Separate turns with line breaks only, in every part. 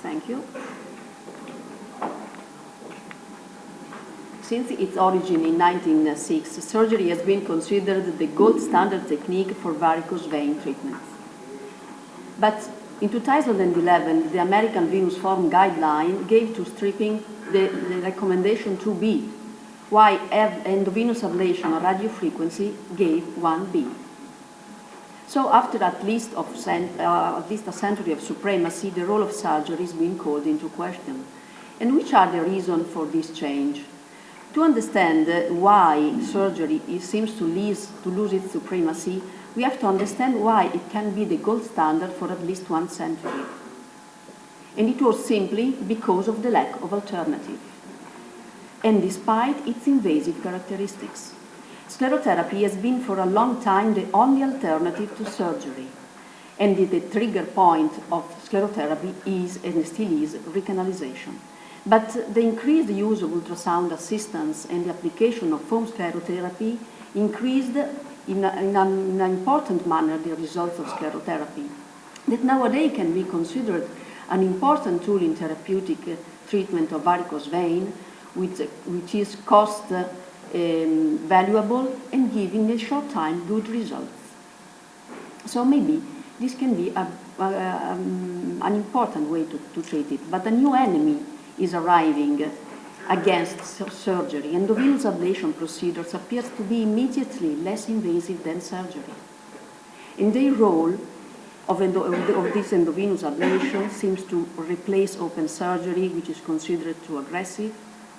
Thank you. Since its origin in 1906, surgery has been considered the gold standard technique for varicose vein treatments. But in 2011, the American Venous Forum guideline gave to stripping the recommendation 2B, while endovenous ablation or radiofrequency gave 1B. So after at least a century of supremacy, the role of surgery is being called into question. And which are the reasons for this change? To understand why surgery seems to lose its supremacy, we have to understand why it can be the gold standard for at least 1 century. And it was simply because of the lack of alternative, and despite its invasive characteristics. Sclerotherapy has been for a long time the only alternative to surgery, and the trigger point of sclerotherapy is, and still is, recanalization. But the increased use of ultrasound assistance and the application of foam sclerotherapy increased in an important manner the results of sclerotherapy, that nowadays can be considered an important tool in therapeutic treatment of varicose vein, which is cost valuable and giving in a short time good results. So maybe this can be an important way to treat it, but a new enemy is arriving against surgery. Endovenous ablation procedures appears to be immediately less invasive than surgery. And the role of this endovenous ablation seems to replace open surgery, which is considered too aggressive,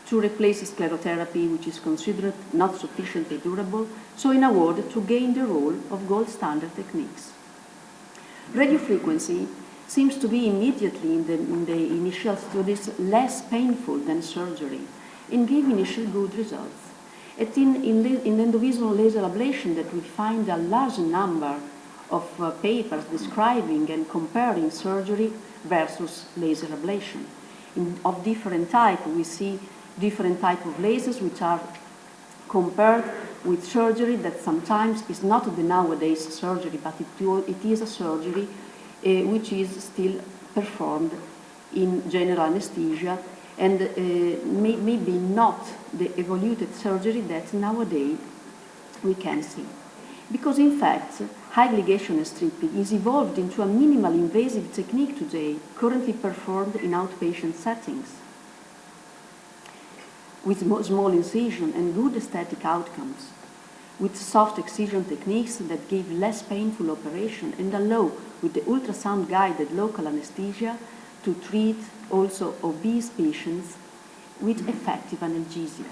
to replace sclerotherapy, which is considered not sufficiently durable, so in a word, to gain the role of gold standard techniques. Radiofrequency seems to be immediately in the initial studies less painful than surgery and gave initial good results. And in endovenous laser ablation that we find a large number of papers describing and comparing surgery versus laser ablation. Of different type, we see different type of lasers which are compared with surgery that sometimes is not the nowadays surgery, but it is a surgery which is still performed in general anesthesia and maybe not the evoluted surgery that nowadays we can see. Because in fact, high ligation stripping is evolved into a minimal invasive technique today, currently performed in outpatient settings, with small incision and good aesthetic outcomes, with soft excision techniques that give less painful operation and allow, with the ultrasound-guided local anesthesia, to treat also obese patients with effective analgesia.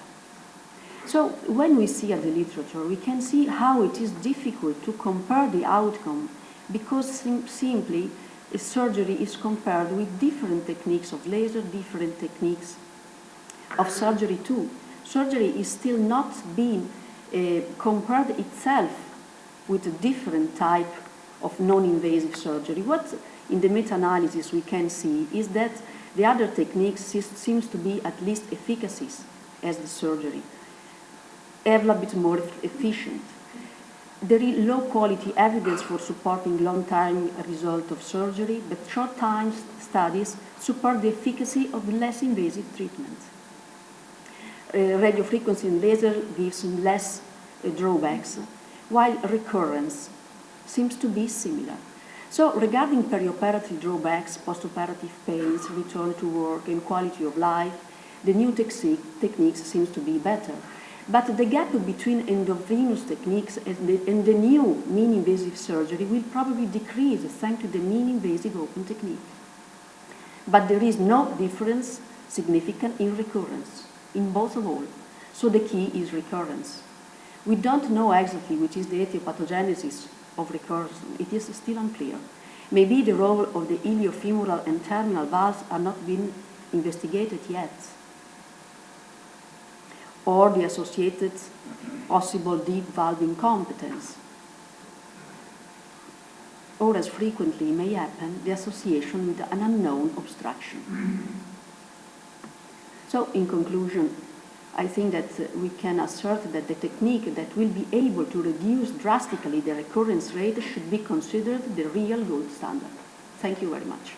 So when we see at the literature, we can see how it is difficult to compare the outcome because simply surgery is compared with different techniques of laser, different techniques of surgery too. Surgery is still not being compared itself with a different type of non-invasive surgery. What in the meta-analysis we can see is that the other techniques seems to be at least efficacious as the surgery, a bit more efficient. There is low quality evidence for supporting long-term result of surgery, but short-time studies support the efficacy of less invasive treatment. Radiofrequency and laser gives less drawbacks, while recurrence seems to be similar. So regarding perioperative drawbacks, postoperative pains, return to work, and quality of life, the new techniques seems to be better. But the gap between endovenous techniques and the new min-invasive surgery will probably decrease thanks to the min-invasive open technique. But there is no difference significant in recurrence, in both of all. So the key is recurrence. We don't know exactly which is the etiopathogenesis of recurrence. It is still unclear. Maybe the role of the iliofemoral and terminal valves are not being investigated yet, or the associated possible deep valve incompetence, or as frequently may happen, the association with an unknown obstruction. So in conclusion, I think that we can assert that the technique that will be able to reduce drastically the recurrence rate should be considered the real gold standard. Thank you very much.